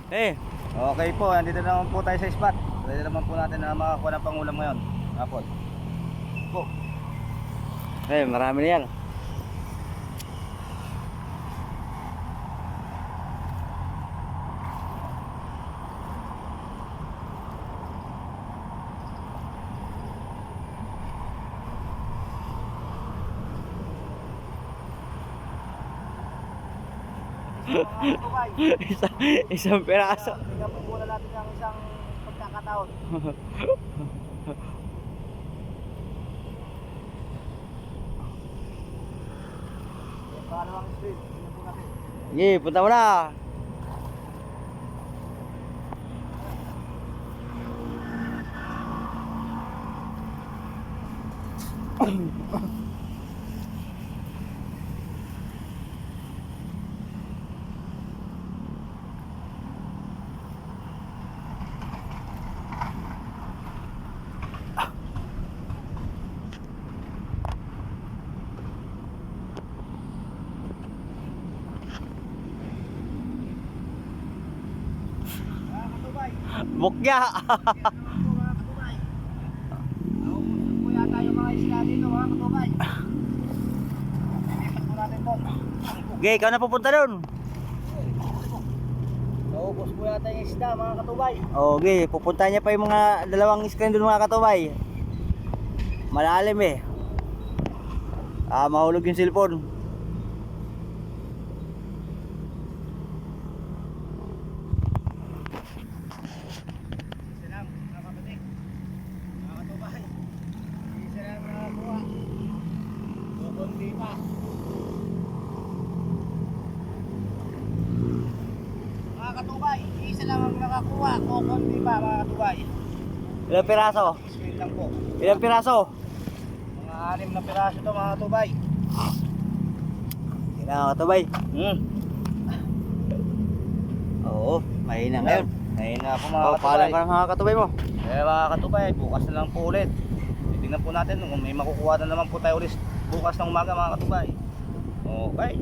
Okay po, nandito naman po tayo sa spot. Pwede naman po natin na makakuha ng pangulam ngayon. Hapon. Po. Marami na yan. Isang piraso. Tingnan po muna natin ang isang pagkakataon. Pangalawang street, tingnan po natin. Sige, punta mo na. Bukya. Po yata yung mga isla dito mga katubay. Ipat po natin po. Okay, ikaw na pupunta doon. Naubos po yata yung isda mga katubay. Okay, pupunta niya pa yung mga dalawang screen doon mga katubay. Malalim eh. Mahulog yung cellphone. Mga katubay, isa lang ang nakakuha. Kukunti pa mga katubay. Ilang piraso? Screen lang po. Ilang piraso? Mga 6 na piraso to mga katubay. Sige na katubay. Oo, mahina ngayon. Mahina po mga Paalam katubay. ka ng mga katubay mo. Mga katubay, bukas na lang po ulit. Titingnan po natin kung may makukuha na naman po tayo ulit bukas ng umaga mga katubay. Okay.